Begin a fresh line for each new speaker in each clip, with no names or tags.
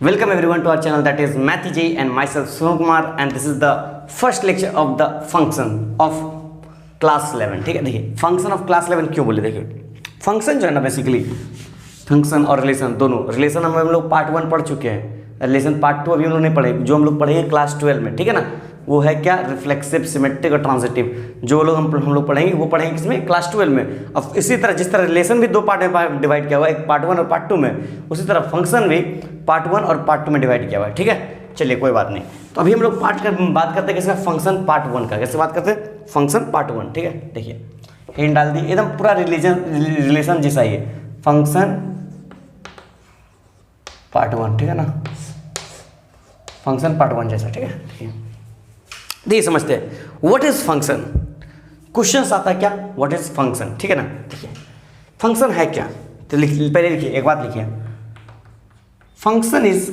Welcome everyone to our channel, that is Mathy Ji and myself Sunil Kumar, and this is the first lecture of the function of class 11. ठीक है, देखिए function of class 11 क्यों बोले, देखिए function जो है ना basically function और रिलेशन दोनों, रिलेशन हम लोग पार्ट 1 पढ़ चुके हैं, रिलेशन पार्ट 2 अभी हम लोग नहीं पढ़े, जो हम लोग पढ़ेंगे क्लास 12 में, ठीक है ना, वो है क्या, रिफ्लेक्सिव, सिमेट्रिक और ट्रांजिटिव, जो लोग हम लोग पढ़ेंगे वो पढ़ेंगे किसमें, क्लास 12 में। अब इसी तरह जिस तरह रिलेशन भी दो पार्ट में डिवाइड किया हुआ है, एक पार्ट 1 और पार्ट 2 में, उसी तरह फंक्शन भी पार्ट 1 और पार्ट 2 में डिवाइड किया हुआ है, ठीक है। चलिए कोई बात नहीं, तो अभी हम लोग बात करते हैं किसका, फंक्शन पार्ट 1 का। कैसे बात करते हैं, फंक्शन पार्ट 1, ठीक है। देखिए हिंट डाल दी, एकदम पूरा रिलेशन जैसा ही है, फंक्शन पार्ट 1, ठीक है ना, फंक्शन पार्ट 1 जैसा, ठीक है। देखिए समझते हैं व्हाट इज फंक्शन, क्वेश्चन आता है क्या, व्हाट इज फंक्शन, ठीक है ना। देखिए फंक्शन है क्या, तो पहले लिखिए, एक बात लिखिए, function is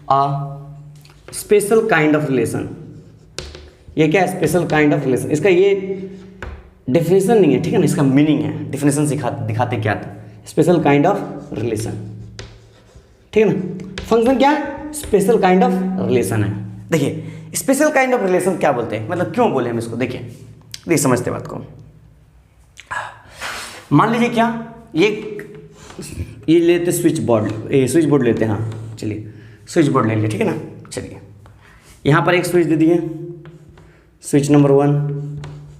a special kind of relation. ये क्या है, स्पेशल काइंड ऑफ रिलेशन, इसका ये डेफिनेशन नहीं है, ठीक है ना, इसका मीनिंग है, डेफिनेशन दिखाते क्या था, स्पेशल काइंड ऑफ रिलेशन, ठीक है ना। फंक्शन क्या है, स्पेशल काइंड ऑफ रिलेशन है। देखिए स्पेशल काइंड ऑफ रिलेशन क्या बोलते हैं, मतलब क्यों बोले हम इसको, देखिए समझते बात को। मान लीजिए क्या, ये लेते स्विच बोर्ड लेते हैं, हाँ चलिए स्विच बोर्ड ले लिए, ठीक है ना। चलिए यहाँ पर एक स्विच दे दिए, स्विच नंबर 1,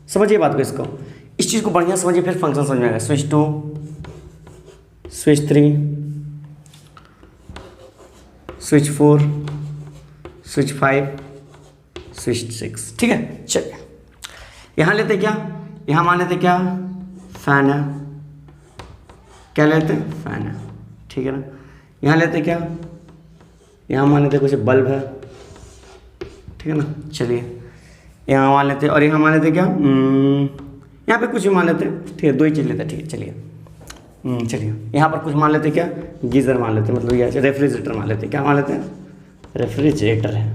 समझिए बात को, इसको इस चीज़ को बढ़िया समझिए, फिर फंक्शन समझ में आएगा। Switch 2, switch 3, switch 4, switch 5, switch 6, ठीक है। चलिए यहाँ लेते क्या, यहाँ मान लेते क्या, फैन है, क्या लेते हैं, फैन है, ठीक है ना। यहाँ लेते क्या, यहाँ मान लेते कुछ बल्ब है, ठीक है ना। चलिए यहाँ मान लेते, और यहाँ मान लेते क्या, यहाँ पे कुछ भी मान लेते, ठीक है, 2 ही चीज़ लेते, ठीक है। चलिए चलिए यहाँ पर कुछ मान लेते क्या, गीज़र मान लेते, मतलब ये रेफ्रिजरेटर मान लेते, क्या मान लेते हैं, रेफ्रिजरेटर है,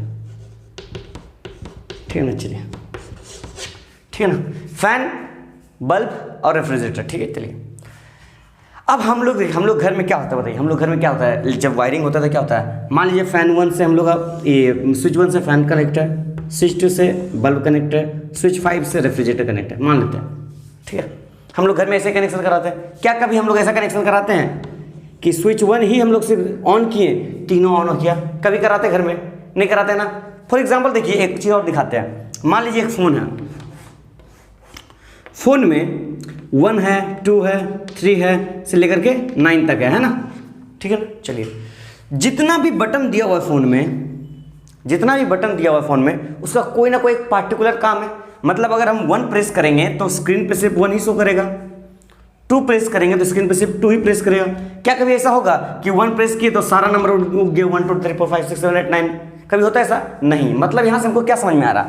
ठीक है ना। चलिए ठीक है ना, फैन, बल्ब और रेफ्रिजरेटर, ठीक है। चलिए अब हम लोग घर में क्या होता है बताइए, हम लोग घर में क्या होता है, जब वायरिंग होता है क्या होता है, मान लीजिए फैन 1 से हम लोग का ये स्विच 1 से फैन कनेक्ट है, स्विच 2 से बल्ब कनेक्ट है, स्विच 5 से रेफ्रिजरेटर कनेक्ट है, मान लेते हैं, ठीक है। हम लोग घर में ऐसे कनेक्शन कराते हैं, क्या कभी हम लोग ऐसा कनेक्शन कराते हैं कि स्विच 1 ही हम लोग सिर्फ ऑन किए, तीनों ऑन हो गया, कभी कराते हैं घर में, नहीं कराते ना। फॉर एग्जांपल देखिए एक चीज़ और दिखाते हैं, मान लीजिए एक फ़ोन है, फ़ोन में 1 है, 2 है, 3 है से लेकर के 9 तक है ना, ठीक है ना। चलिए जितना भी बटन दिया हुआ है फ़ोन में, जितना भी बटन दिया हुआ है फ़ोन में, उसका कोई ना कोई एक पार्टिकुलर काम है, मतलब अगर हम 1 प्रेस करेंगे तो स्क्रीन पे सिर्फ 1 ही शो करेगा, 2 प्रेस करेंगे तो स्क्रीन पे सिर्फ 2 ही प्रेस करेगा। क्या कभी ऐसा होगा कि 1 प्रेस किए तो सारा नंबर उग गए, 1 2 3 4 5 6 7 8 9, कभी होता है ऐसा नहीं। मतलब यहाँ से हमको क्या समझ में आ रहा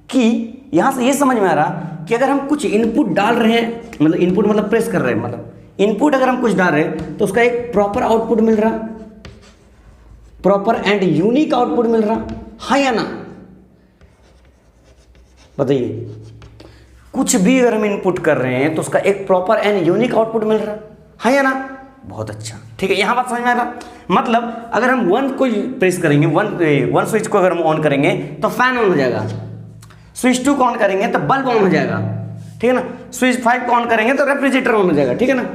कि, यहाँ से ये समझ में आ रहा कि अगर हम कुछ इनपुट डाल रहे हैं, मतलब इनपुट मतलब प्रेस कर रहे हैं, मतलब इनपुट अगर हम कुछ डाल रहे हैं तो उसका एक प्रॉपर आउटपुट मिल रहा, प्रॉपर एंड यूनिक आउटपुट मिल रहा, हाँ या ना, बताइए। कुछ भी अगर हम इनपुट कर रहे हैं तो उसका एक प्रॉपर एंड यूनिक आउटपुट मिल रहा, हाँ या ना, बहुत अच्छा, ठीक है। यहाँ बात समझ में आ रहा, मतलब अगर हम 1 को प्रेस करेंगे, 1 स्विच को अगर हम ऑन करेंगे तो फैन ऑन हो जाएगा, स्विच 2 को ऑन करेंगे तो बल्ब ऑन हो जाएगा, ठीक है ना, स्विच 5 को ऑन करेंगे तो रेफ्रिजरेटर ऑन हो जाएगा, ठीक है ना।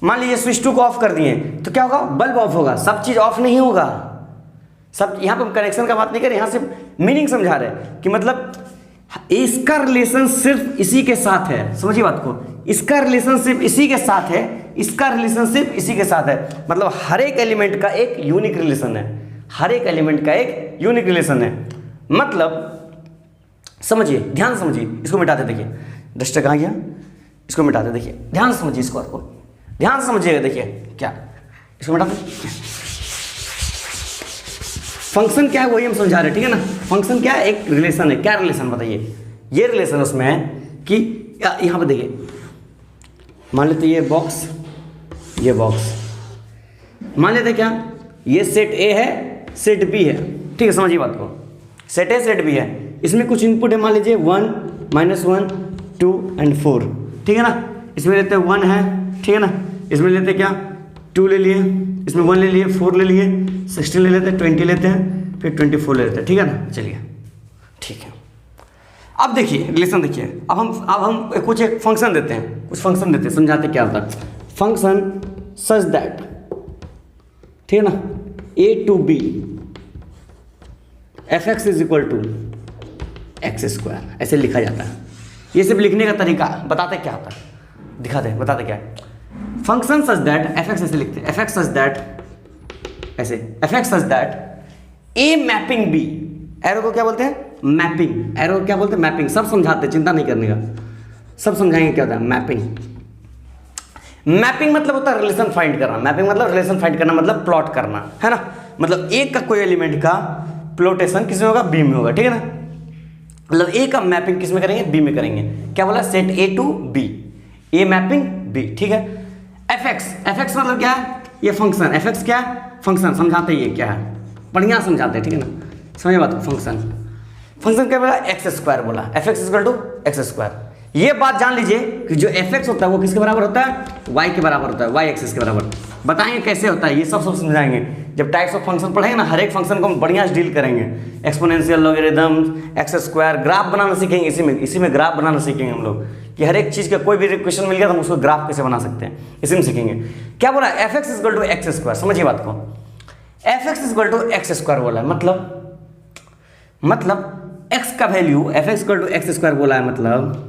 मान लीजिए स्विच 2 को ऑफ कर दिए तो क्या होगा, बल्ब ऑफ होगा, सब चीज़ ऑफ नहीं होगा, सब। यहाँ पर हम कनेक्शन का बात नहीं कर रहे, यहाँ सिर्फ मीनिंग समझा रहे हैं कि मतलब इसका रिलेशन सिर्फ इसी के साथ है, समझिए बात को, इसका रिलेशन सिर्फ इसी के साथ है, इसका रिलेशन सिर्फ इसी के साथ है, मतलब हर एक एलिमेंट का एक यूनिक रिलेशन है, हर एक एलिमेंट का एक यूनिक रिलेशन है। मतलब समझिए, ध्यान समझिए, इसको मिटाते, देखिए डस्टर कहाँ गया, इसको मिटाते, देखिए ध्यान समझिए, इसको आपको ध्यान समझिएगा, देखिए क्या, इसको मिटाते। फंक्शन क्या है वही हम समझा रहे हैं, ठीक है ना। फंक्शन क्या है, एक रिलेशन है, क्या रिलेशन बताइए, ये रिलेशन उसमें है कि यहाँ पे देखिए, मान लेते ये बॉक्स, ये बॉक्स, मान लेते क्या, ये सेट ए है, सेट बी है, ठीक है, समझिए बात को, सेट ए सेट बी है, इसमें कुछ इनपुट है, मान लीजिए 1 -1 2 और 4, ठीक है ना। इसमें लेते हैं 1 है, ठीक है ना, इसमें लेते क्या 2 ले लिए, इसमें 1 ले लिए, 4 ले लिए, 16 ले लेते हैं, 20 लेते हैं, फिर 24 ले लेते हैं, ठीक है ना। चलिए ठीक है, अब देखिए रिलेशन देखिए, अब हम कुछ एक फंक्शन देते हैं, कुछ फंक्शन देते हैं, समझाते क्या होता है। फंक्शन सच दैट, ठीक है ना, a to b fx is equal to x square, ऐसे लिखा जाता है। ये सिर्फ लिखने का तरीका, बताते क्या होता है, दिखाते हैं, बताते क्या है। फंक्शन सच दैट fx ऐसे लिखते हैं, fx सच दैट, ऐसे fx such that a mapping b, arrow को क्या बोलते हैं मैपिंग, एरो क्या बोलते हैं मैपिंग, सब समझाते हैं, चिंता नहीं करने का, सब समझाएंगे क्या होता है मैपिंग। मैपिंग मतलब होता है रिलेशन फाइंड करना, मैपिंग मतलब रिलेशन फाइंड करना, मतलब प्लॉट करना, है ना। मतलब ए का कोई एलिमेंट का प्लॉटेशन किस में होगा, बी में होगा, ठीक है ना। मतलब ए का मैपिंग किस में करेंगे, बी में करेंगे। क्या बोला, set A to B, A mapping B, ठीक है। एफ मतलब क्या है, ये फंक्शन, एफ क्या है फंक्शन, समझाते ही क्या है, बढ़िया समझाते हैं, ठीक है ना, समझे बात को। फंक्शन क्या बोला, एक्स स्क्वायर बोला, f x equal to x square. ये बात जान लीजिए कि जो एफ एक्स होता है वो किसके बराबर होता है, वाई के बराबर होता है, वाई एक्सिस के बराबर। बताएंगे कैसे होता है, ये सब समझाएंगे जब टाइप्स ऑफ फंक्शन पढ़ेंगे ना, हर एक फंक्शन को हम बढ़िया से डील करेंगे। Exponential, logarithm, x square, graph बनाना सीखेंगे, इसी में ग्राफ बनाना सीखेंगे हम लोग, कि हर एक चीज़ का कोई भी क्वेश्चन मिल गया तो हम उसको ग्राफ कैसे बना सकते हैं, इसी में सीखेंगे। क्या बोला, f x equal to x square, समझिए बात को। F x equal to x square बोला है, मतलब x का value f x equal to x square बोला है, मतलब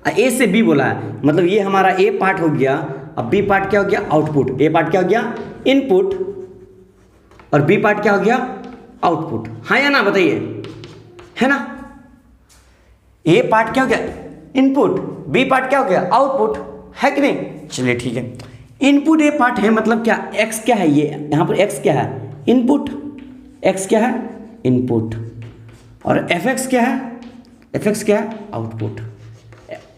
a से b बोला है, मतलब ये हमारा a पार्ट हो गया, अब b पार्ट क्या हो गया, आउटपुट। a पार्ट क्या हो गया, इनपुट, और b पार्ट क्या हो गया, आउटपुट। हाँ या ना बताइए, है ना। a पार्ट क्या हो गया, इनपुट, b पार्ट क्या हो गया, आउटपुट, है कि नहीं। चलिए ठीक है, इनपुट a पार्ट है, मतलब क्या, x क्या है, ये यहाँ पर x क्या है, इनपुट, x क्या है, इनपुट, और fx क्या है, fx क्या है, आउटपुट,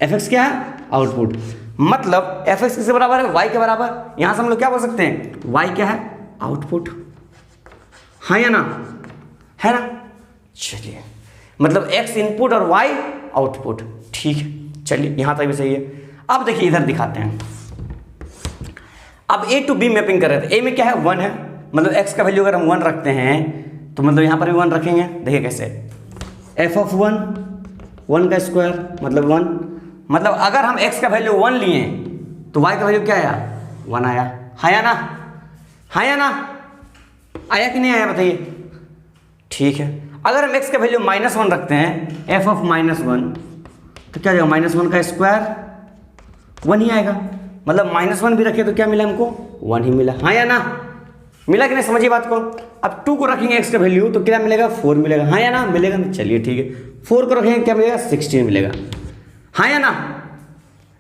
fx क्या है, आउटपुट। मतलब fx किसके बराबर है, y के बराबर। यहां से हम लोग क्या बोल सकते हैं, y क्या है, आउटपुट, हाँ या ना, है ना। चलिए, मतलब x इनपुट और y आउटपुट, ठीक है। चलिए यहां तक भी सही है। अब देखिए इधर दिखाते हैं, अब a टू b मैपिंग कर रहे थे, a में क्या है, 1 है, मतलब x का वैल्यू अगर हम 1 रखते हैं तो मतलब यहाँ पर भी 1 रखेंगे। देखिए कैसे, एफ ऑफ 1 का स्क्वायर मतलब 1, मतलब अगर हम x का वैल्यू 1 लिए तो y का वैल्यू क्या आया, 1 आया, हाँ या ना, हाँ या ना, आया कि नहीं आया बताइए। ठीक है, अगर हम x का वैल्यू -1 रखते हैं, एफ ऑफ -1, तो क्या जाएगा, -1 का स्क्वायर 1 ही आएगा, मतलब -1 भी रखे तो क्या मिला हमको, 1 ही मिला, हाँ या ना, मिला कि नहीं, समझिए बात को। अब 2 को रखेंगे x का वैल्यू तो क्या मिलेगा, 4 मिलेगा, हाँ या ना, मिलेगा ना। चलिए ठीक है, 4 को रखेंगे क्या मिलेगा, 16 मिलेगा, हाँ या ना।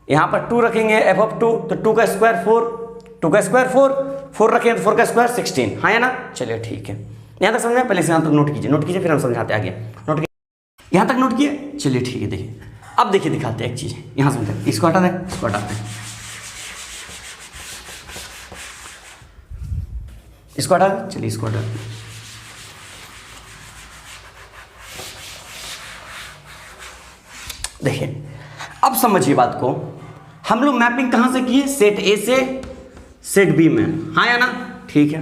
यहाँ पर 2 रखेंगे एफ ऑफ 2, तो 2 का स्क्वायर 4, 2 का स्क्वायर 4, 4 रखेंगे तो 4 का स्क्वायर 16, हाँ या ना। चलिए ठीक है, यहाँ तक समझे, पहले से यहाँ तक नोट कीजिए, फिर हम समझाते आगे। नोट कीजिए, यहाँ तक नोट किए। चलिए ठीक है, देखिए अब देखिए दिखाते हैं एक चीज़, यहाँ समझते, इसको हटा दें, इसको हटाते हैं, इसको हटा दें, चलिए इसको हटा दें। देखिए अब समझिए बात को, हम लोग मैपिंग कहां से किए, सेट ए से सेट बी में, हाँ या ना, ठीक है।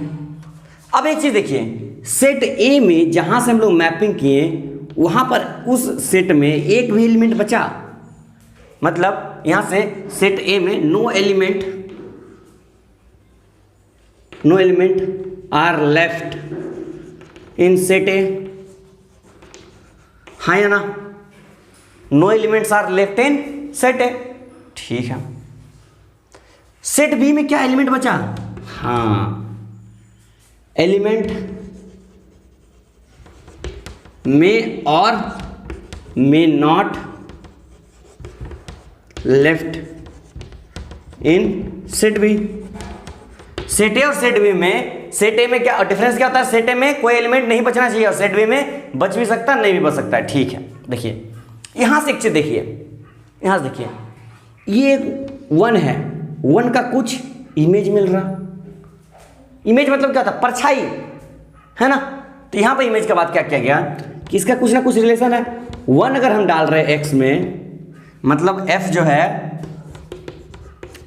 अब एक चीज देखिए, सेट ए में जहां से हम लोग मैपिंग किए वहां पर उस सेट में एक भी एलिमेंट बचा, मतलब यहां से सेट ए में no element are left in set A, हाँ या ना, no elements are left in set A, ठीक है। सेट बी में क्या एलिमेंट बचा, हाँ, एलिमेंट में और may not left in set B. Set A और सेट बी में, सेट ए में क्या डिफरेंस क्या होता है, सेट ए में कोई एलिमेंट नहीं बचना चाहिए और सेट बी में बच भी सकता है, नहीं भी बच सकता है, ठीक है। देखिए यहां से एक चीज देखिए, यहां से देखिए, ये 1 है, 1 का कुछ इमेज मिल रहा, इमेज मतलब क्या था, परछाई, है ना। तो यहां पर इमेज का बात क्या किया गया कि इसका कुछ ना कुछ रिलेशन है। 1 अगर हम डाल रहे हैं x में, मतलब f जो है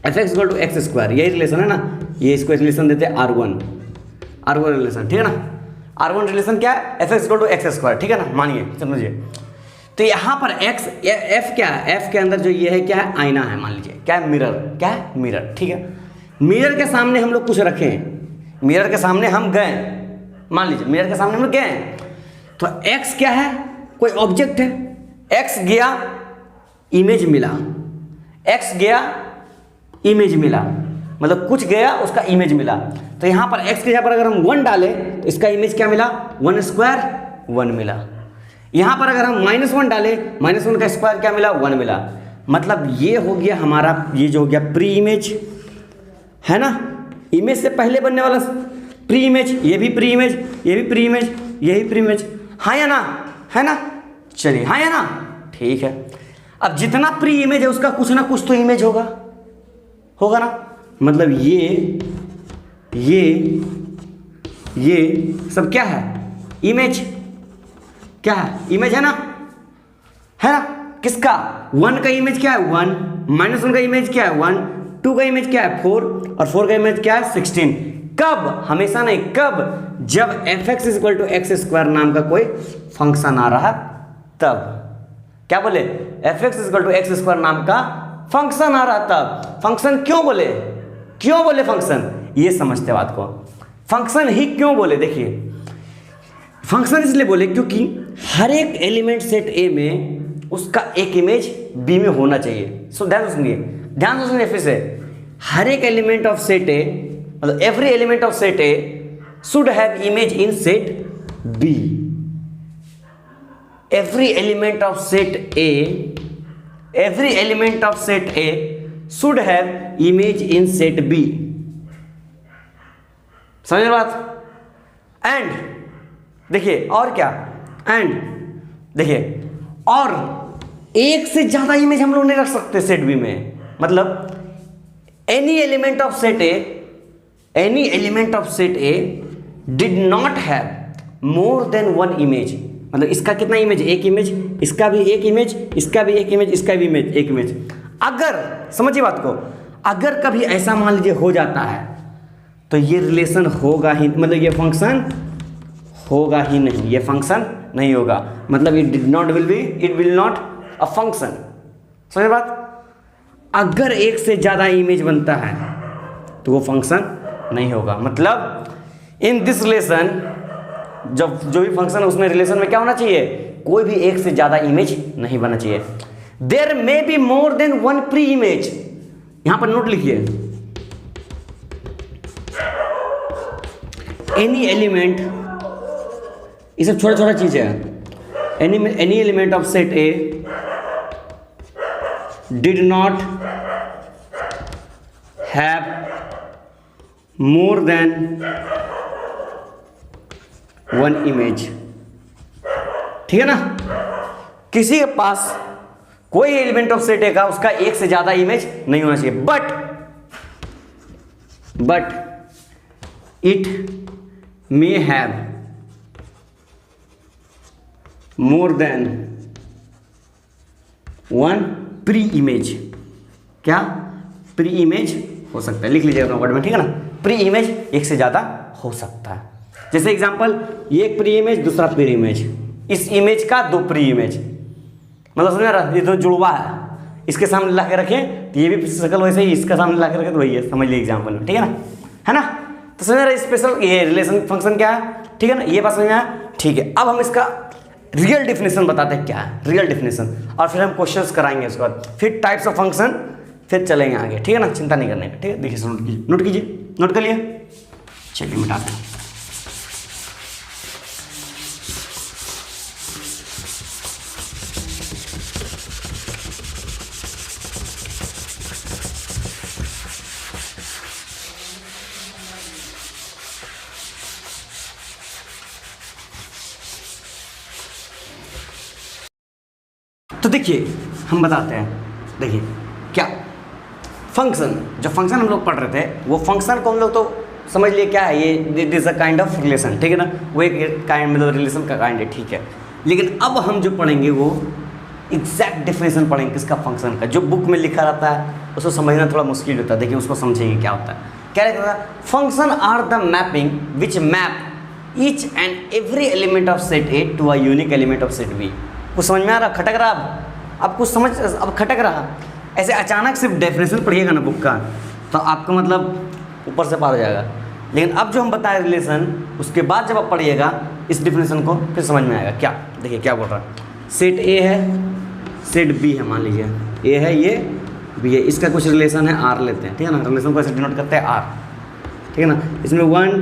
f x equal to x square, यही रिलेशन है ना, ये इसको रिलेशन देते हैं R1 रिलेशन, ठीक है ना। R1 रिलेशन क्या है, f x equal to x square, ठीक है ना, मानिए समझिए। तो यहाँ पर एक्स एफ क्या है, एफ के अंदर जो ये है क्या है, आईना है, मान लीजिए क्या है, मिरर, क्या है, मिरर, ठीक है। मिरर के सामने हम लोग कुछ रखे हैं, मिरर के सामने हम गए, मान लीजिए मिरर के सामने हम लोग गए हैं, तो एक्स क्या है, कोई ऑब्जेक्ट है, एक्स गया, इमेज मिला, एक्स गया, इमेज मिला, मतलब कुछ गया उसका इमेज मिला। तो यहाँ पर x के जगह पर अगर हम 1 डालें तो इसका इमेज क्या मिला, 1 स्क्वायर 1 मिला। यहाँ पर अगर हम -1 डालें, -1 का स्क्वायर क्या मिला, 1 मिला। मतलब ये हो गया हमारा, ये जो हो गया प्री इमेज है ना, इमेज से पहले बनने वाला प्री इमेज, ये भी प्री इमेज, ये भी प्री इमेज, यही प्री इमेज, हाँ या ना, है ना, चलिए हाँ या ना, ठीक है। अब जितना प्री इमेज है उसका कुछ ना कुछ तो इमेज होगा ना, मतलब ये सब क्या है, इमेज, क्या है, इमेज है ना, किसका, 1 का इमेज क्या है 1, -1 का इमेज क्या है 1, 2 का इमेज क्या है 4 और 4 का इमेज क्या है 16। कब, हमेशा नहीं, कब, जब f x equal to x square नाम का कोई फंक्शन आ रहा तब, क्या बोले, f x equal to x square नाम का फंक्शन आ रहा तब। फंक्शन क्यों बोले फंक्शन, ये समझते बात को, फंक्शन ही क्यों बोले, देखिए फंक्शन इसलिए बोले क्योंकि हर एक एलिमेंट सेट ए में उसका एक इमेज बी में होना चाहिए। सो ध्यान से सुनिए फिर से, हर एक एलिमेंट ऑफ सेट ए, मतलब every element of set A should have image in set B. every element of set A should have image in set B। समझ बात। एंड देखिए और क्या, एंड देखिए और एक से ज्यादा इमेज हम लोग नहीं रख सकते सेट बी में, मतलब any element of set A did not have more than 1 image. मतलब इसका कितना इमेज, एक इमेज, इसका भी एक इमेज, इसका भी एक इमेज, इसका भी इमेज, एक इमेज। अगर समझिए बात को, अगर कभी ऐसा मान लीजिए हो जाता है तो ये रिलेशन होगा ही, मतलब ये फंक्शन होगा ही नहीं, ये फंक्शन नहीं होगा, मतलब it will not a function. समझ बात। अगर एक से ज्यादा इमेज बनता है तो वो फंक्शन नहीं होगा। मतलब इन दिस रिलेशन, जब जो भी फंक्शन है उसमें रिलेशन में क्या होना चाहिए, कोई भी एक से ज्यादा इमेज नहीं बनना चाहिए। There may be more than 1 preimage. यहां पर नोट लिखिए, एनी एलिमेंट, ये सब छोटा छोटा चीज है, any element of set A did not have more than 1 image. ठीक है ना, किसी के पास कोई एलिमेंट ऑफ सेट ए का उसका एक से ज्यादा इमेज नहीं होना चाहिए, but it may have more than 1 pre image. क्या प्री इमेज हो सकता है, लिख लीजिए अपना वर्ड में, ठीक है ना। प्री इमेज एक से ज्यादा हो सकता है। जैसे एग्जांपल, ये एक प्री इमेज, दूसरा प्री इमेज, इस इमेज का 2 प्री इमेज, मतलब समझ रहा, ये तो जुड़वा है, इसके सामने ला के रखें तो ये भी शक्ल वैसे ही, इसका सामने ला के रखें तो वही है, समझ लीजिए एग्जांपल में, ठीक है ना, तो समझ रहा स्पेशल ये रिलेशन फंक्शन क्या है, ठीक है ना, ये बात समझ में आया। ठीक है, अब हम इसका रियल डेफिनेशन बताते हैं क्या है रियल डेफिनेशन, और फिर हम क्वेश्चंस कराएंगे उसके बाद, फिर टाइप्स ऑफ फंक्शन, फिर चलेंगे आगे, ठीक है ना, चिंता नहीं करने का, ठीक है। देखिए नोट कर लिए, चलिए मिटाते हैं। तो देखिए हम बताते हैं, देखिए क्या फंक्शन, जो फंक्शन हम लोग पढ़ रहे थे, वो फंक्शन को हम लोग तो समझ लिए क्या है, ये it is a kind of relation, ठीक है ना, वो एक काइंड मतलब रिलेशन का काइंड है, ठीक है। लेकिन अब हम जो पढ़ेंगे वो एग्जैक्ट डेफिनेशन पढ़ेंगे किसका, फंक्शन का, जो बुक में लिखा रहता है उसको समझना थोड़ा मुश्किल होता है। देखिए उसको समझेंगे क्या होता है। क्या रहता है, function are the mapping which map each and every element of set A to a unique element of set B. कुछ समझ में आ रहा, खटक रहा अब कुछ समझ, अब खटक रहा। ऐसे अचानक सिर्फ डेफिनेशन पढ़िएगा ना बुक का तो आपका मतलब ऊपर से पार हो जाएगा, लेकिन अब जो हम बताए रिलेशन, उसके बाद जब आप पढ़िएगा इस डिफिनेशन को फिर समझ में आएगा। क्या देखिए क्या बोल रहा है, सेट ए है, सेट बी है, मान लीजिए ए है, ये बी है, इसका कुछ रिलेशन है आर लेते हैं, ठीक है ना। रिलेशन को ऐसे डिनोट करते हैं आर, ठीक है ना। इसमें 1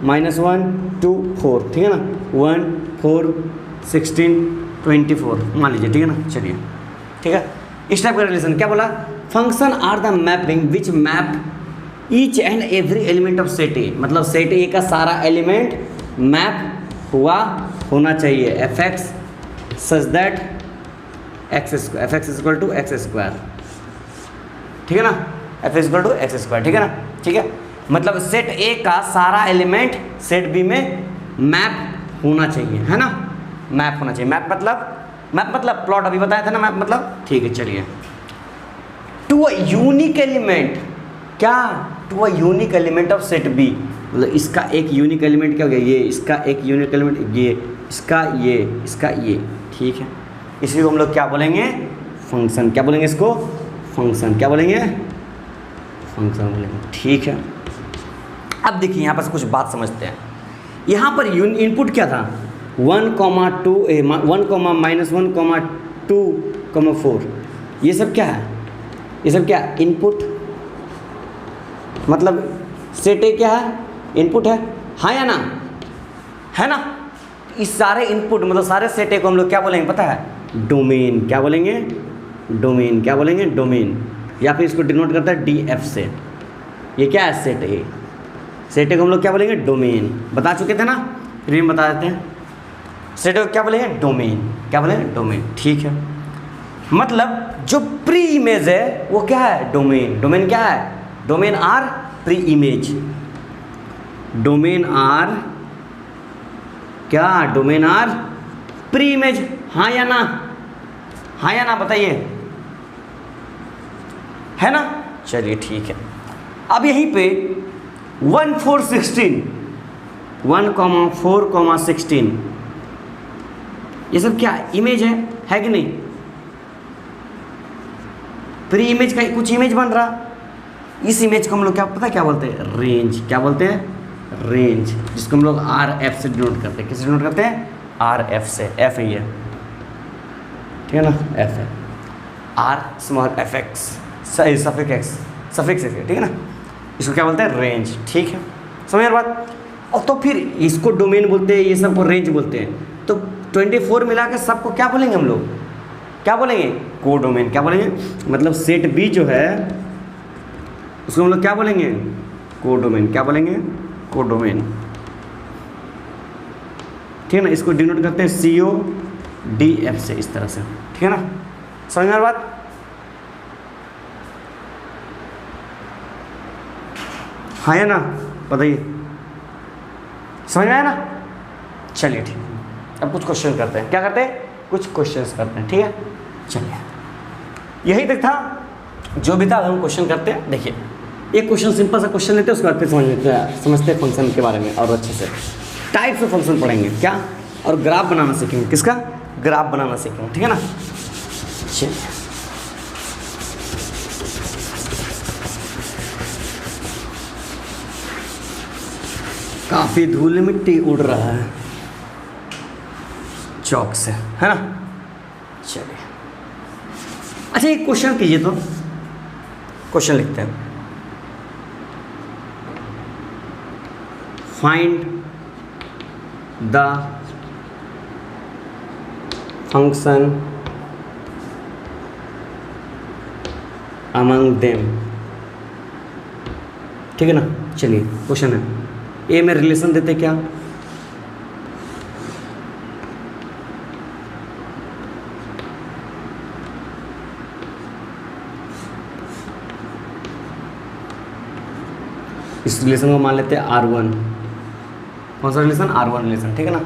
-1 2 4, ठीक है ना, 1 4 16 24 मान लीजिए, ठीक है ना। चलिए ठीक है, इस टाइप का रिलेशन क्या बोला, function are the mapping which map each and every element of set A, मतलब सेट ए का सारा एलिमेंट मैप हुआ होना चाहिए f x such that f x equal to x square, ठीक है ना, f x equal to x square, ठीक है ना। ठीक है, मतलब सेट ए का सारा एलिमेंट सेट बी में मैप होना चाहिए, है ना, मैप होना चाहिए। मैप मतलब प्लॉट अभी बताया था ना, मैप मतलब, ठीक है। चलिए, टू अ यूनिक एलिमेंट, क्या, to a unique element of set B, मतलब इसका एक यूनिक एलिमेंट क्या हो गया, ये इसका एक यूनिक एलिमेंट, ये इसका ये, ठीक है। इसी को हम लोग क्या बोलेंगे, फंक्शन। क्या बोलेंगे इसको, फंक्शन। क्या बोलेंगे, फंक्शन बोलेंगे, ठीक है। अब देखिए यहाँ पर कुछ बात समझते हैं। यहाँ पर इनपुट क्या था, 1, 2 1, -1, 2, 4, ये सब क्या है, ये सब क्या इनपुट, मतलब सेट ए क्या है, इनपुट है, हाँ या ना, है ना। इस सारे इनपुट मतलब सारे सेट ए को हम लोग क्या बोलेंगे पता है, डोमेन। क्या बोलेंगे, डोमेन। क्या बोलेंगे, डोमेन, या फिर इसको डिनोट करता है डी एफ से। ये क्या है, सेट ए। सेट ए को हम लोग क्या बोलेंगे, डोमेन। बता चुके थे ना, फिर भी बता देते हैं। सेट ए को क्या बोलेंगे, डोमेन। क्या बोलेंगे, डोमेन, ठीक है। मतलब जो प्री इमेज है वो क्या है, डोमेन। डोमेन क्या है, domain are pre image. Domain are क्या, डोमेन आर प्री इमेज, हाँ या ना, हाँ या ना बताइए, है ना। चलिए ठीक है। अब यहीं पे 1 4 16 1, 4, 16 ये सब क्या इमेज है कि नहीं, प्री इमेज का कुछ इमेज बन रहा। इस इमेज को हम लोग क्या पता है क्या बोलते हैं, रेंज। क्या बोलते हैं, रेंज, जिसको हम लोग आर एफ से डिनोट करते हैं। किससे डिनोट करते हैं, आर एफ से। एफ ही है, ठीक है ना, एफ है, R small f x suffix x, suffix x, ठीक है ना। इसको क्या बोलते हैं, रेंज, ठीक है, समझ रहे बात। और तो फिर इसको डोमेन बोलते हैं, ये सबको रेंज बोलते हैं। तो 24 मिला के सबको क्या बोलेंगे हम लोग, क्या बोलेंगे, को डोमेन। क्या बोलेंगे, मतलब सेट बी जो है उसको हम लोग क्या बोलेंगे, को डोमेन। क्या बोलेंगे, को डोमेन, ठीक है ना। इसको डिनोट करते हैं CO डी एफ से, इस तरह से, ठीक है ना। समझ में आ रहा बात। हाँ या ना, बताइए, समझ में आया ना। चलिए ठीक है, अब कुछ क्वेश्चन करते हैं। क्या करते हैं, कुछ क्वेश्चंस करते हैं, ठीक है। चलिए, यही तक था, जो भी था हम क्वेश्चन करते हैं। देखिए एक क्वेश्चन, सिंपल सा क्वेश्चन लेते हैं, उसके बाद फिर समझते हैं फंक्शन के बारे में और अच्छे से। टाइप्स ऑफ फंक्शन पढ़ेंगे क्या, और ग्राफ बनाना सीखेंगे। किसका, ग्राफ बनाना सीखेंगे, ठीक है ना। चलिए, काफ़ी धूल मिट्टी उड़ रहा है चौक से, है ना। चलिए, अच्छा एक क्वेश्चन कीजिए, तो क्वेश्चन लिखते हैं। Find the function among them, ठीक है ना। चलिए क्वेश्चन है, ए में रिलेशन देते क्या, इस रिलेशन को मान लेते हैं R1। कौन सा रिलेशन, R1 रिलेशन, ठीक है ना।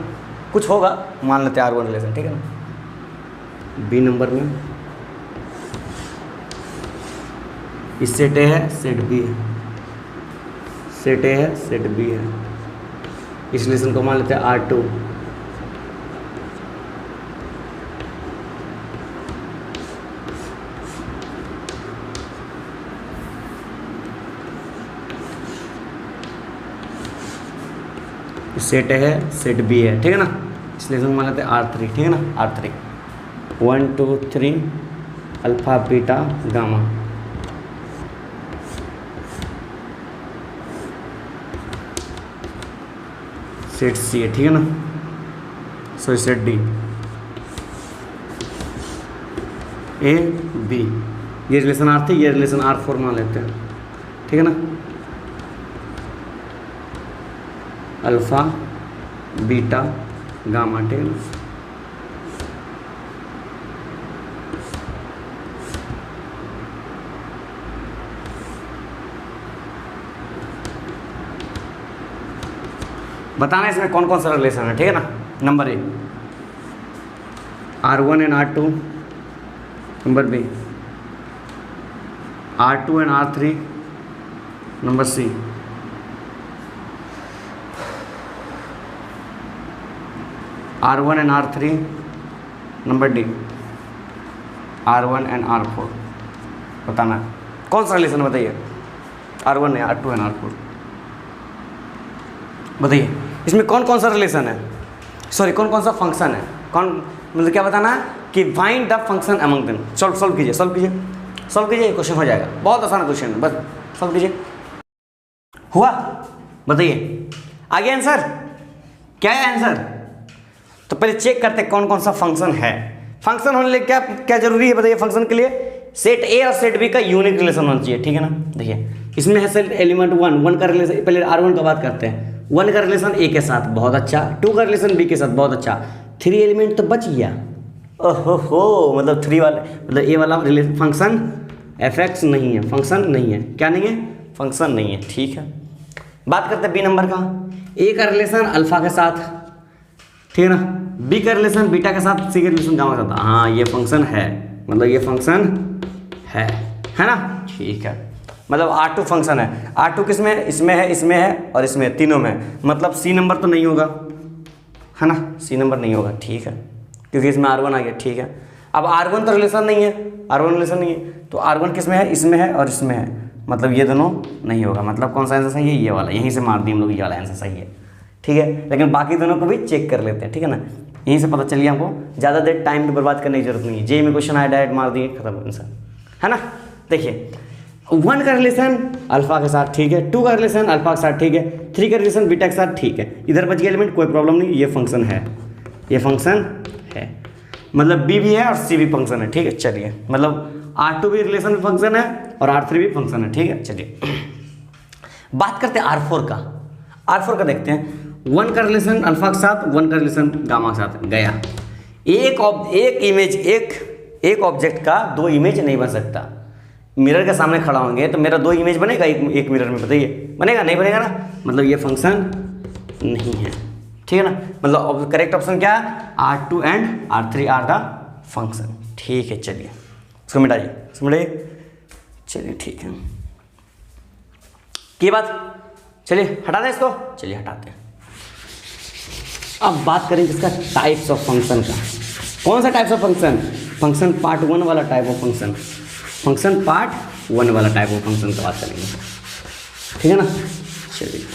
कुछ होगा, मान लेते हैं R1 रिलेशन, ठीक है ना। बी नंबर में ये सेट ए है, सेट बी है, सेट ए है, सेट बी है। इस रिलेशन को मान लेते हैं R2। सेट ए है, सेट बी है, ठीक है ना। इस रिलेशन को मान लेते हैं R3, ठीक है ना, R3 1 2 3 alpha beta gamma. Set C है, ठीक है ना, sorry set D, A B. ये रिलेशन R3, ये रिलेशन R4 मान लेते हैं, ठीक है ना। अल्फा बीटा गामा, ठीक है ना। बताना इसमें कौन कौन सा रिलेशन है, ठीक है ना। Number A R1 and R2, number B R2 and R3, number C R1 and R3, number D R1 and R4। बताना कौन सा रिलेशन बताइए, R1 है, R2 एंड R4, बताइए इसमें कौन कौन सा रिलेशन है, सॉरी कौन कौन सा फंक्शन है, कौन मतलब क्या बताना है कि find the function among them. Solve कीजिए, सॉल्व कीजिए, सॉल्व कीजिए, क्वेश्चन हो जाएगा, बहुत आसान क्वेश्चन है, बस सॉल्व कीजिए। हुआ, बताइए आ गया आंसर, क्या है आंसर। तो पहले चेक करते हैं कौन कौन सा फंक्शन है। फंक्शन होने के लिए क्या क्या जरूरी है बताइए। फंक्शन के लिए सेट ए और सेट बी का यूनिक रिलेशन होना चाहिए, ठीक है ना। देखिए इसमें है सेट एलिमेंट वन का रिलेशन, पहले R1 का बात करते हैं। 1 का रिलेशन ए के साथ, बहुत अच्छा। 2 का रिलेशन बी के साथ, बहुत अच्छा। 3 एलिमेंट तो बच गया। ओहो हो, मतलब 3 वाला, मतलब ए वाला रिलेशन फंक्शन एफएक्स नहीं है, फंक्शन नहीं है, क्या नहीं है, फंक्शन नहीं है, ठीक है। बात करते हैं बी नंबर का। ए का रिलेशन अल्फा के साथ, ठीक है ना। बी का रिलेशन बीटा के साथ, सी का रिलेशन गामा के साथ। हाँ ये फंक्शन है, मतलब ये फंक्शन है ना, ठीक है। मतलब R2 फंक्शन है। R2 किस में, इसमें है, इसमें है और इसमें, तीनों में। मतलब सी नंबर तो नहीं होगा, है ना, सी नंबर नहीं होगा, ठीक है, क्योंकि इसमें R1 आ गया, ठीक है। अब R1 तो रिलेशन नहीं है, R1 रिलेशन नहीं है, तो R1 किस में है, इसमें है और इसमें है, मतलब ये दोनों नहीं होगा। मतलब कौन सा आंसर सही है, ये वाला, यहीं से मार दिए हम लोग, ये वाला आंसर सही है, ठीक है। लेकिन बाकी दोनों को भी चेक कर लेते हैं, ठीक है ना। यहीं से पता चलिए हमको, ज़्यादा देर टाइम की बर्बाद करने की जरूरत नहीं है। जे में क्वेश्चन आया, डायरेक्ट मार दिए, खत्म आंसर, है ना। देखिए 1 का रिलेशन अल्फा के साथ, ठीक है। 2 का रिलेशन अल्फा के साथ, ठीक है। 3 का रिलेशन बीटा के साथ, ठीक है। इधर बच गया एलिमेंट, कोई प्रॉब्लम नहीं, ये फंक्शन है, ये फंक्शन है। मतलब बी भी है और सी भी फंक्शन है, ठीक है। चलिए मतलब R2 भी रिलेशन फंक्शन है और R3 भी फंक्शन है, ठीक है। चलिए बात करते हैं R4 का। R4 का देखते हैं। 1 का रिलेशन अल्फा के साथ, 1 का रिलेशन गामा के साथ, गया। एक ऑब्जेक्ट का 2 इमेज नहीं बन सकता। मिरर के सामने खड़ा होंगे तो मेरा 2 इमेज बनेगा एक मिरर में, बताइए बनेगा, नहीं बनेगा ना। मतलब ये फंक्शन नहीं है, ठीक है ना। मतलब करेक्ट ऑप्शन क्या है, R2 and R3 are the function, ठीक है। चलिए इसको मिटाइए, इसको मिटाइए, चलिए ठीक है। की बात, चलिए हटा दें इसको, चलिए हटाते हैं। अब बात करेंगे इसका टाइप्स ऑफ फंक्शन का। कौन सा types of function, function part 1 वाला type of function, function part 1 वाला टाइप ऑफ फंक्शन की बात करेंगे, ठीक है ना। चलिए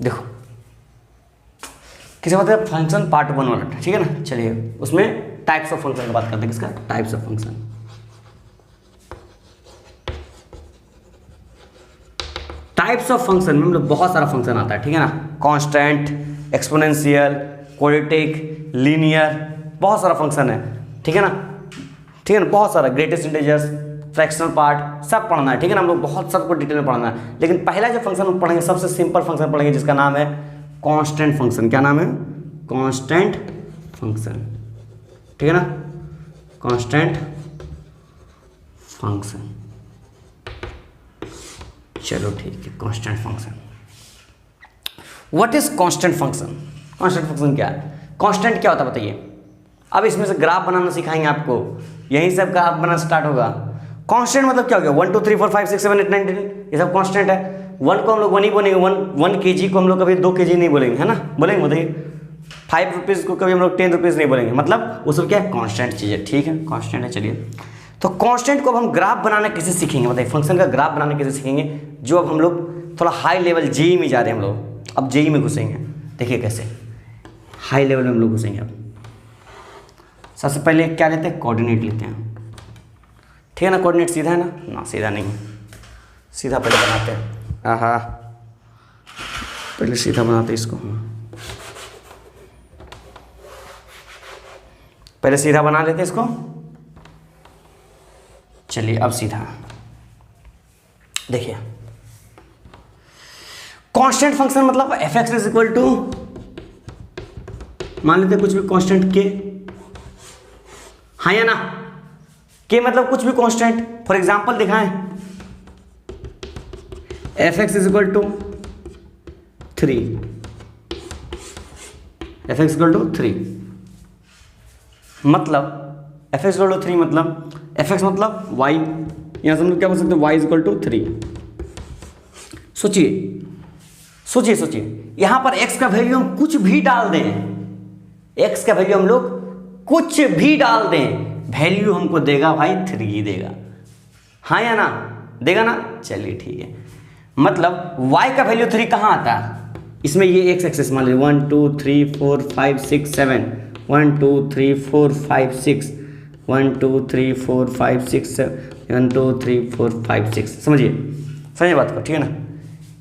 देखो किसे बताया, फंक्शन पार्ट 1 वाला, ठीक है ना। चलिए उसमें टाइप्स ऑफ फंक्शन की बात करते हैं। किसका, types of function. Types of function में मतलब बहुत सारा फंक्शन आता है, ठीक है ना। कांस्टेंट, एक्सपोनेंशियल, क्वाड्रेटिक, लीनियर, बहुत सारा फंक्शन है, ठीक है ना, ठीक है ना। बहुत सारा, ग्रेटेस्ट इंटीजर्स, फ्रैक्शनल पार्ट, सब पढ़ना है, ठीक है ना। हम लोग बहुत सबको डिटेल में पढ़ना है। लेकिन पहला जो फंक्शन हम पढ़ेंगे, सबसे सिंपल फंक्शन पढ़ेंगे, जिसका नाम है कांस्टेंट फंक्शन। क्या नाम है, कांस्टेंट फंक्शन, ठीक है ना, कांस्टेंट फंक्शन। चलो ठीक है, constant function. What is constant function? Constant function क्या है? कांस्टेंट क्या होता है बताइए? अब इसमें से ग्राफ बनाना सिखाएंगे आपको, यही सब ग्राफ बनाना स्टार्ट होगा। कांस्टेंट मतलब क्या हो गया? 1 2 3 4 5 6 7 8 9 10, ये सब कांस्टेंट है। 1 को हम लोग 1 ही बोलेंगे, 1 kg को हम लोग कभी 2 kg नहीं बोलेंगे, है ना? बोलेंगे बताइए। 5 रुपीज़ को कभी हम लोग 10 रुपीज़ नहीं बोलेंगे, मतलब वो सब क्या है? कांस्टेंट चीज़ है, ठीक है, कांस्टेंट है। चलिए, तो कांस्टेंट को अब हम ग्राफ बनाना कैसे सीखेंगे बताइए? फंक्शन का ग्राफ बनाना कैसे सीखेंगे? जो अब हम लोग थोड़ा हाई लेवल जेई में जा रहे हैं, हम लोग अब जेई में घुसेंगे। देखिए कैसे हाई लेवल में हम लोग घुसेंगे। अब सबसे पहले क्या लेते हैं? कोऑर्डिनेट लेते हैं, ठीक है ना? कोऑर्डिनेट सीधा है ना? सीधा नहीं है, सीधा पहले बनाते हैं। हाँ, पहले सीधा बनाते इसको, पहले सीधा बना लेते इसको। चलिए अब सीधा देखिए, कांस्टेंट फंक्शन मतलब f x is equal to, मान लेते कुछ भी कांस्टेंट के, हाँ या ना? के मतलब कुछ भी कांस्टेंट। फॉर एग्जांपल दिखाएं, f x is equal to 3, f x equal to 3 मतलब एफ एक्स इक्वल टू 3 मतलब एफ एक्स मतलब वाई, यहां से हम लोग क्या बोल सकते हैं? Y is equal to 3। सोचिए, यहां पर x का वैल्यू हम कुछ भी डाल दें, x का वैल्यू हम लोग कुछ भी डाल दें, वैल्यू हमको देगा भाई 3 देगा, हाँ या ना? देगा ना? चलिए ठीक है, मतलब y का वैल्यू 3 कहाँ आता है? इसमें ये x एक्सेस मान लीजिए 1 2 3 4 5 6 7, 1 2 3 4 5 6, 1 2 3 4 5 6 7, 1 2 3 4 5 6। समझिए बात को, ठीक है ना?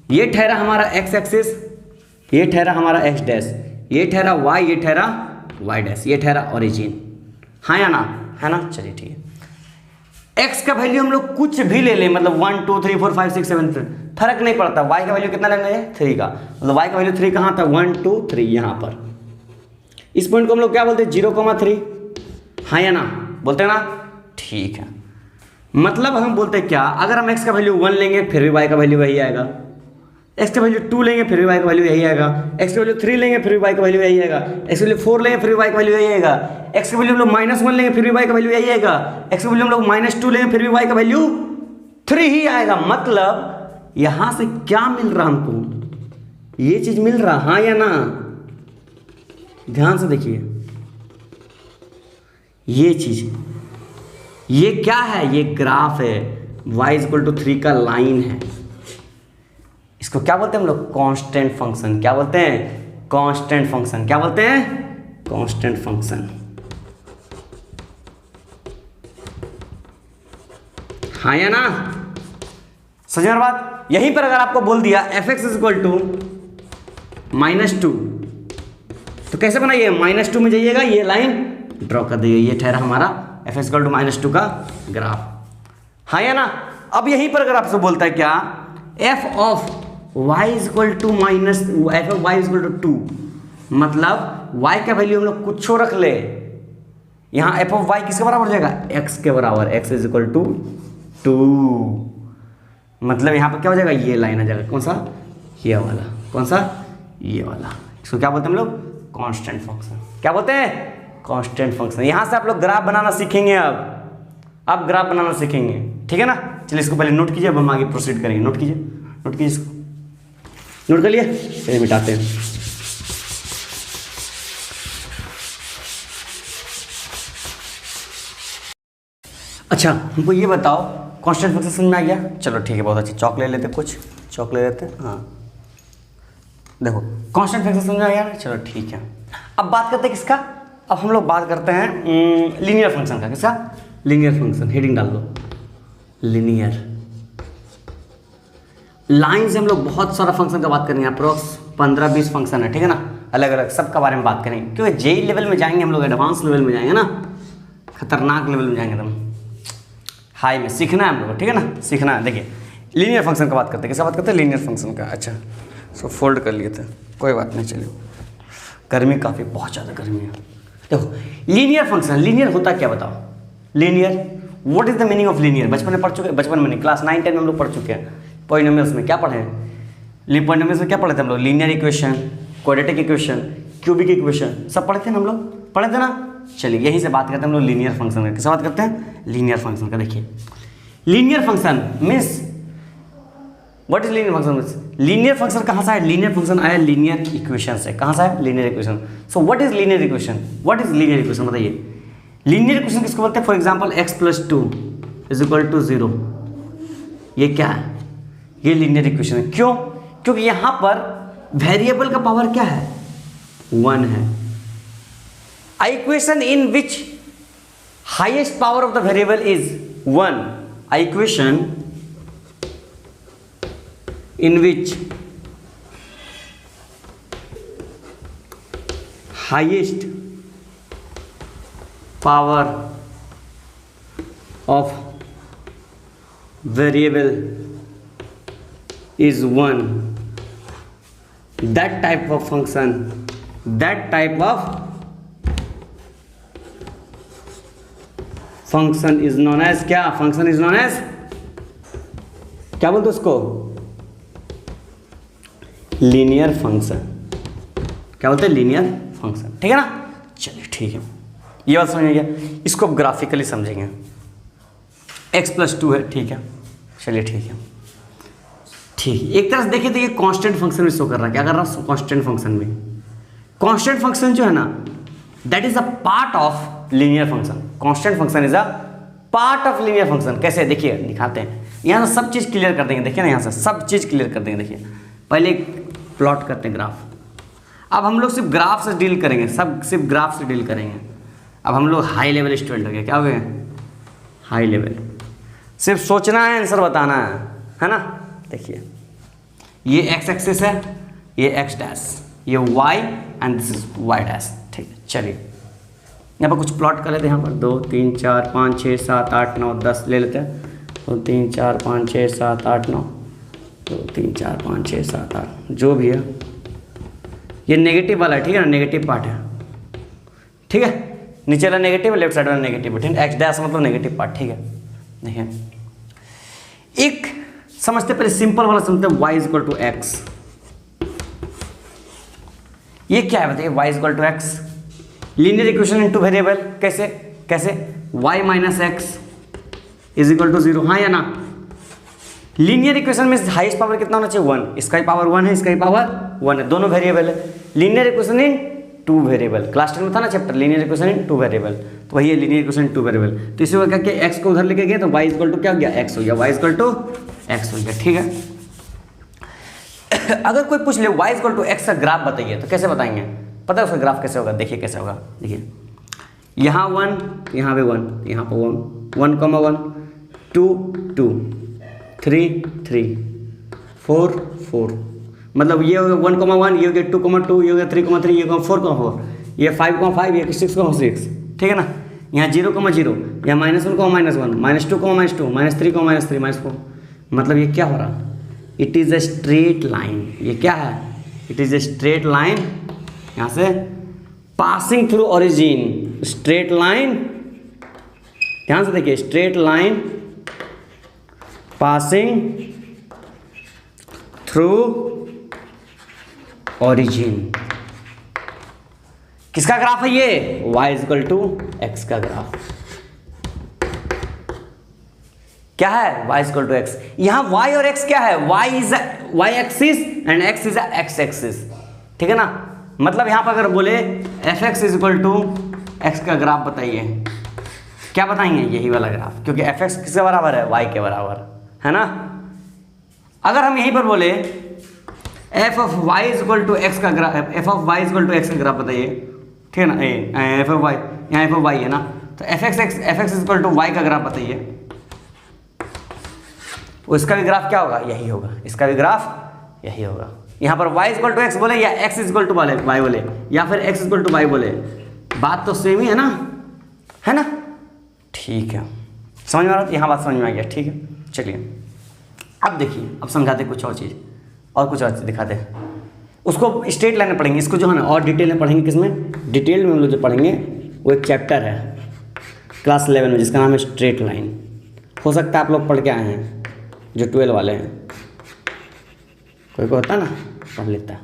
ये ठहरा हमारा x एक्सिस, ये ठहरा हमारा x डैश, ये ठहरा y, ये ठहरा y डैश, ये ठहरा ओरिजिन, हाँ या ना? है ना? चलिए ठीक है। x का वैल्यू हम लोग कुछ भी ले लें, मतलब 1 2 3 4 5 6 7, फर्क नहीं पड़ता। y का वैल्यू कितना लेना है? 3 का, मतलब y का वैल्यू 3 कहाँ था? 1 2 3 यहाँ पर। इस पॉइंट को हम लोग क्या बोलते हैं? 0,3, हाँ या ना? बोलते हैं ना? ठीक है, मतलब हम बोलते हैं क्या? अगर हम x का वैल्यू 1 लेंगे फिर भी y का वैल्यू वही आएगा, x का वैल्यू 2 लेंगे फिर भी y का वैल्यू यही आएगा, x का वैल्यू 3 लेंगे फिर भी y का वैल्यू यही आएगा, x का वैल्यू 4 लेंगे फिर भी y का वैल्यू यही आएगा, x का वैल्यू हम लोग -1 लेंगे फिर भी y का वैल्यू यही आएगा, x का वैल्यू हम लोग -2 लेंगे फिर भी y का वैल्यू 3 ही आएगा। मतलब यहां से क्या मिल रहा हमको? ये चीज मिल रहा, हाँ या ना? ध्यान से देखिए, ये चीज, ये क्या है? ये ग्राफ है, y = 3 का लाइन है। इसको क्या बोलते हैं हम लोग? Constant function. क्या बोलते हैं? Constant function. क्या बोलते हैं? कांस्टेंट फंक्शन, हाँ या ना? समझ में बात? यहीं पर अगर आपको बोल दिया f(x) = -2, तो कैसे बनाइए? -2 में जाइएगा, ये लाइन ड्रॉ कर दीजिए, ये ठहरा हमारा f(x) = -2 का ग्राफ, हाँ या ना? अब यहीं पर अगर आपसे बोलता है क्या? f of y = -2, मतलब y का वैल्यू हम लोग कुछ रख ले, यहाँ f of y किसके बराबर हो जाएगा? x के बराबर, x = 2, मतलब यहाँ पर क्या हो जाएगा? ये लाइन आ जाएगा, कौन सा? ये वाला, कौन सा? ये वाला। इसको क्या बोलते हैं हम लोग? Constant function. क्या बोलते हैं? Constant function. यहाँ से आप लोग ग्राफ बनाना सीखेंगे, अब ग्राफ बनाना सीखेंगे, ठीक है ना? चलिए इसको पहले नोट कीजिए, अब हम आगे प्रोसीड करेंगे। नोट कीजिए इसको, नोट कर लिए? चलिए मिटाते हैं। अच्छा, हमको ये बताओ, कांस्टेंट फंक्शन समझ में आ गया? चलो ठीक है, बहुत अच्छी। चौक ले लेते, कुछ चौक ले लेते। हाँ देखो, कांस्टेंट फंक्शन समझ में आ गया? चलो ठीक है, अब बात करते हैं किसका? अब हम लोग बात करते हैं लीनियर फंक्शन का। किसका? Linear function. हेडिंग डाल दो, लीनियर। लाइन से हम लोग बहुत सारा फंक्शन का बात करेंगे, अप्रोक्स 15-20 फंक्शन है, ठीक है ना? अलग अलग सबका बारे में बात करेंगे, क्योंकि जेई लेवल में जाएंगे हम लोग, एडवांस लेवल में जाएंगे ना, खतरनाक लेवल में जाएंगे एकदम, हाई में सीखना है हम लोग, ठीक है ना? सीखना है। देखिए लीनियर फंक्शन का बात करते हैं। किसका बात करते हैं? लीनियर फंक्शन का। अच्छा, सो फोल्ड कर लिए थे, कोई बात नहीं। चलिए, गर्मी बहुत ज़्यादा गर्मी है। देखो लीनियर फंक्शन, लीनियर होता क्या बताओ? Linear what is the meaning of linear, बचपन में पढ़ चुके, बचपन में नहीं, क्लास 9 10 में हम लोग पढ़ चुके हैं। पॉलिनोमियल्स में क्या पढ़े हैं, पॉलिनोमियल्स में क्या पढ़े थे हम लोग, linear equation, quadratic equation, cubic equation, सब पढ़े थे ना हम लोग, पढ़े थे ना। चलिए यहीं से बात करते हैं हम लोग लीनियर फंक्शन का। किससे बात करते हैं, लीनियर फंक्शन का। देखिए linear function means what is linear function means, linear function कहाँ से आया, लीनियर फंक्शन आया लीनियर इक्वेशन से। कहाँ से आया, linear equation. So what is linear equation, what is linear equation बताइए। लीनियर इक्वेशन किसको बोलते हैं, फॉर एग्जाम्पल x+2 = 0, ये क्या है, ये लीनियर इक्वेशन है। क्यों, क्योंकि यहाँ पर वेरिएबल का पावर क्या है, 1 है। A equation in which highest power of the variable is 1, a equation in which highest power of variable is 1, that type of function, that type of function is known as क्या, function is known as क्या बोलते उसको, linear function. क्या बोलते हैं, linear function. ठीक है ना, चलिए ठीक है, ये बात समझ गया। इसको ग्राफिकली समझेंगे। x+2 है, ठीक है, चलिए ठीक है, ठीक है। एक तरह से देखिए तो ये कांस्टेंट फंक्शन में शो कर रहा है। क्या कर रहा है, कांस्टेंट फंक्शन में। कांस्टेंट फंक्शन जो है ना, that is a part of linear function. Constant function is a part of linear function. कैसे, देखिए दिखाते हैं। यहाँ से सब चीज़ क्लियर कर देंगे, देखिए ना, यहाँ से सब चीज़ क्लियर कर देंगे। देखिए पहले प्लॉट करते हैं ग्राफ। अब हम लोग सिर्फ ग्राफ से डील करेंगे, सब सिर्फ ग्राफ से डील करेंगे। अब हम लोग हाई लेवल स्टूडेंट हो गए। क्या हो गए, हाई लेवल। सिर्फ सोचना है, आंसर बताना है ना। देखिए ये x एक्सिस है, ये x डैश, ये y and this is y dash. ठीक है, चलिए यहाँ पर कुछ प्लॉट कर लेते हैं। यहाँ पर 2 3 4 5 6 7 8 9 10 ले लेते हैं। 2 3 4 5 6 7 8 9, 2 3 4 5 6 7 8, जो भी है ये नेगेटिव वाला है। ठीक है ना, नेगेटिव पार्ट है। ठीक है, नीचे वाला नेगेटिव, लेफ्ट साइड वाला नेगेटिव। ठीक है, एक्स डैश मतलब नेगेटिव पार्ट। ठीक है, देखिए एक समझते, पहले सिंपल वाला समझते हैं, y = x। ये क्या है बताइए, y = x, linear equation into variable. कैसे कैसे, y - x = 0, हाँ या ना। लीनियर इक्वेशन में हाईएस्ट पावर कितना होना चाहिए, 1। इसका ही पावर 1 है, इसका ही पावर 1 है, दोनों वेरिएबल है। Linear equation in 2 variable, class 10 में था ना chapter, linear equation in 2 variable. तो वही है लीनियर इक्वेशन इन 2 वेरिएबल। तो इसी वजह क्या, x को उधर लेके गए तो y = क्या हो गया, x हो गया, y = x हो गया। ठीक है, अगर कोई पूछ ले y = x का ग्राफ बताइए, तो कैसे बताएंगे, पता है उसका ग्राफ कैसे होगा। देखिए कैसे होगा, देखिए यहाँ 1, यहाँ पे 1, यहाँ पर 1, 1, 2, 2, 3, 3, 4, 4, मतलब ये हो गया 1, 1, ये हो गया 2, 2, ये हो गया 3, 3, ये हो गया 4, 4, ये 5, 5, ये 6, 6। ठीक है ना, यहाँ 0, 0, यहाँ -1, -1, -2, -2, -3, -3, -4। मतलब ये क्या हो रहा, it is a straight line. ये क्या है, it is a straight line, यहाँ से passing through origin. Straight line, ध्यान से देखिए, straight line passing through origin. किसका ग्राफ है ये, y = x का ग्राफ। क्या है, y = x। यहां y और x क्या है, y is y axis and x is x axis. ठीक है ना, मतलब यहां पर अगर बोले fx = x का ग्राफ बताइए, क्या बताएंगे, यही वाला ग्राफ, क्योंकि fx किसके बराबर है, y के बराबर है ना। अगर हम यहीं पर बोले f(y) = x का ग्राफ, f(y) = x का ग्राफ बताइए। ठीक है ना, f(y), यहाँ f(y) है ना, तो fx = y का ग्राफ बताइए। तो इसका भी ग्राफ क्या होगा, यही होगा, इसका भी ग्राफ यही होगा। यहाँ पर y = x बोले या x = y बोले या फिर x = y बोले, बात तो सेम ही है ना। ठीक है, समझ में आ रहा है, यहाँ बात समझ में आ गया। ठीक है, चलिए अब देखिए, अब समझाते कुछ और चीज़, और कुछ और चीज़ दिखाते हैं। उसको स्ट्रेट लाइन में पढ़ेंगे, इसको जो है ना और डिटेल में पढ़ेंगे। किसमें, डिटेल में हम लोग जो पढ़ेंगे वो एक चैप्टर है, क्लास 11 में, जिसका नाम है स्ट्रेट लाइन। हो सकता है आप लोग पढ़ के आए हैं, जो 12 वाले हैं, कोई को होता है ना, पढ़ लेता है,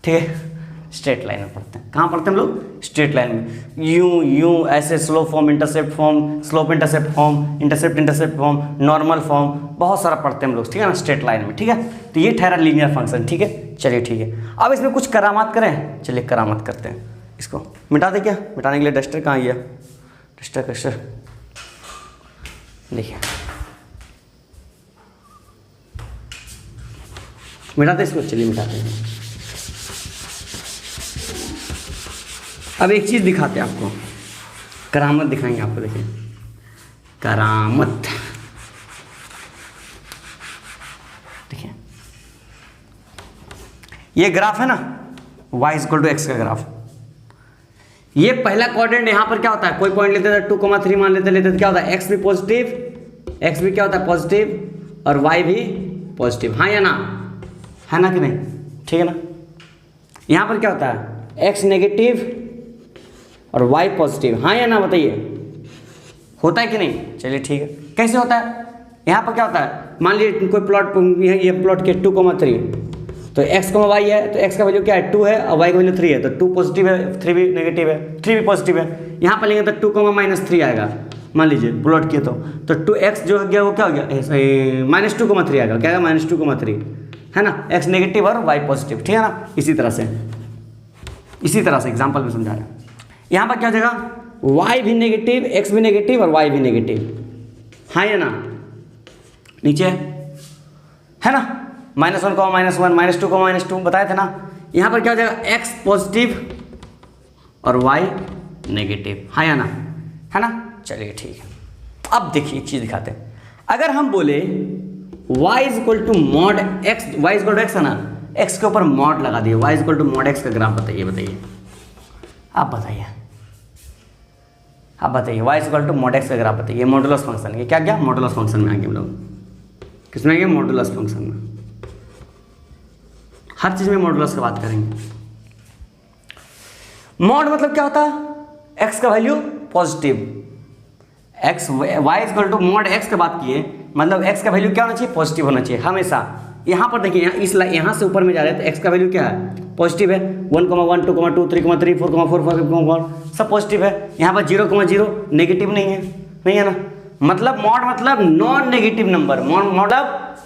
ठीक है। स्ट्रेट लाइन में पढ़ते हैं, कहाँ पढ़ते हैं हम लोग? स्ट्रेट लाइन में। यूं यूं ऐसे slope form, intercept form, slope intercept form, intercept form, normal form, बहुत सारा पढ़ते हैं हम लोग, ठीक है ना, स्ट्रेट लाइन में, ठीक है। तो ये ठहरा लीनियर फंक्शन, ठीक है। चलिए ठीक है, अब इसमें कुछ करामात करें, चलिए करामात करते हैं। इसको मिटा दें क्या? मिटाने के लिए डस्टर कहाँ गया? डस्टर देखिए, मिटाते इसको, चलिए मिटाते हैं। अब एक चीज़ दिखाते हैं आपको, करामत दिखाएंगे आपको, देखिए करामत, देखिए ये ग्राफ है ना, y = x का ग्राफ। ये पहला क्वाड्रेंट, यहाँ पर क्या होता है, कोई पॉइंट लेते थे 2,3 मान लेते तो क्या होता है, x भी पॉजिटिव, x भी क्या होता है पॉजिटिव, और y भी पॉजिटिव, हाँ या ना, है ना कि नहीं, ठीक है ना। यहाँ पर क्या होता है, x नेगेटिव और y पॉजिटिव, हाँ या ना, बताइए, होता है कि नहीं? चलिए ठीक है, कैसे होता है? यहाँ पर क्या होता है, मान लीजिए कोई प्लॉट, ये प्लॉट के 2,3, तो x, y है, तो x का वैल्यू क्या है 2 है और y का वैल्यू 3 है, तो 2 पॉजिटिव है, 3 भी नेगेटिव है, 3 भी पॉजिटिव है। यहाँ पर लेंगे तो 2,-3 आएगा, मान लीजिए प्लॉट किए तो 2x जो हो गया वो क्या हो गया, -2,3 आएगा, क्या आएगा, -2,3, है ना, x नेगेटिव और y पॉजिटिव, ठीक है ना। इसी तरह से एग्जाम्पल में समझा रहा है। यहाँ पर क्या हो जाएगा, y भी नेगेटिव, x भी नेगेटिव और y भी नेगेटिव, हाँ या ना, नीचे है ना, -1, -1, -2, -2 बताए थे ना। यहाँ पर क्या हो जाएगा, x पॉजिटिव और y नेगेटिव, हाँ या ना, है ना। चलिए ठीक है, अब देखिए एक चीज़ दिखाते हैं। अगर हम बोले y = mod x, y = x है ना, x के ऊपर मॉड लगा दिए, y = mod x का ग्राफ बताइए, आप बताइए, y = mod x का ग्राफ बताइए। मॉडुलस फंक्शन है, क्या क्या मॉडुलस फंक्शन में आएंगे हम लोग, किसमें आएंगे, मॉडुलस फंक्शन में। हर चीज में मॉडुलस की बात करेंगे। मॉड मतलब क्या होता है, x का value positive, x y = mod x की बात किए, मतलब x का वैल्यू क्या होना चाहिए, पॉजिटिव होना चाहिए हमेशा। यहाँ पर देखिए, यहाँ से ऊपर में जा रहे हैं तो x का वैल्यू क्या है, पॉजिटिव है, 1,1, 2,2, 3,3, 4,4, 5,4 सब पॉजिटिव है। यहाँ पर 0,0 नेगेटिव नहीं है ना, मतलब मॉड मतलब नॉन नेगेटिव नंबर।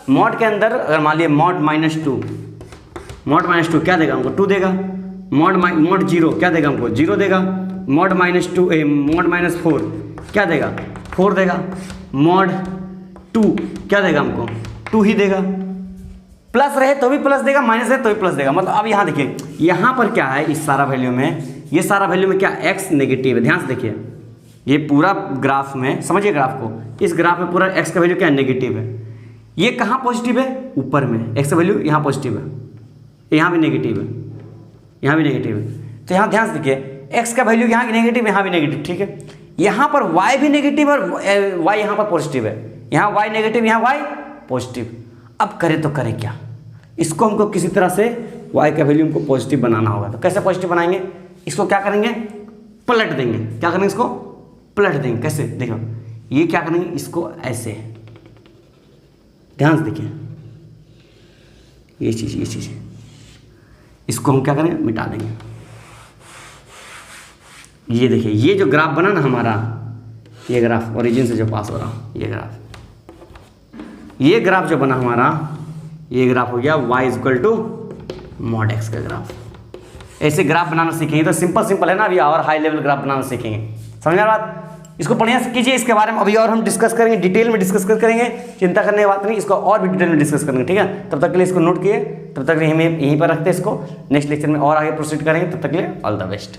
मॉड के अंदर अगर मान लिया मॉड -2 क्या देगा हमको, 2 देगा। मॉड 0 क्या देगा हमको, 0 देगा। मॉड -4 क्या देगा, 4 देगा। मॉड 2 क्या देगा हमको, 2 ही देगा। प्लस रहे तो भी प्लस देगा, माइनस रहे तो भी प्लस देगा। मतलब अब यहाँ देखिए, यहाँ पर क्या है, इस सारा वैल्यू में, ये सारा वैल्यू में क्या, x नेगेटिव है। ध्यान से देखिए, ये पूरा ग्राफ में, समझिए ग्राफ को, इस ग्राफ में पूरा x का वैल्यू क्या है, नेगेटिव है। ये कहाँ पॉजिटिव है, ऊपर में x का वैल्यू यहाँ पॉजिटिव है, यहाँ भी नेगेटिव है, यहाँ भी नेगेटिव है। तो यहाँ ध्यान से देखिए, x का वैल्यू यहाँ नेगेटिव, यहाँ भी नेगेटिव, ठीक है। यहाँ पर y भी नेगेटिव और y यहाँ पर पॉजिटिव है, यहाँ y नेगेटिव, यहाँ y पॉजिटिव। अब करें तो करें क्या, इसको हमको किसी तरह से y का वैल्यू हमको पॉजिटिव बनाना होगा। तो कैसे पॉजिटिव बनाएंगे, इसको क्या करेंगे, पलट देंगे। क्या करेंगे, इसको पलट देंगे। कैसे, देखो ये क्या करेंगे, इसको ऐसे, ध्यान से देखिए, ये चीज़ इसको हम क्या करेंगे, मिटा देंगे। ये देखिए, ये जो ग्राफ बना ना हमारा, ये ग्राफ ओरिजिन से जो पास हो रहा, ये ग्राफ जो बना हमारा, ये ग्राफ हो गया y = mod x का ग्राफ। ऐसे ग्राफ बनाना सीखेंगे तो सिंपल है ना, अभी और हाई लेवल ग्राफ बनाना सीखेंगे। समझ में बात, इसको बढ़िया से कीजिए। इसके बारे में अभी और हम डिस्कस करेंगे, डिटेल में डिस्कस करेंगे, चिंता करने की बात नहीं, इसको और भी डिटेल में डिस्कस करेंगे, ठीक है। तब तक के लिए इसको नोट किए, तब तक हम यहीं पर रखते हैं इसको। नेक्स्ट लेक्चर में और आगे प्रोसीड करेंगे, तब तक के लिए ऑल द बेस्ट।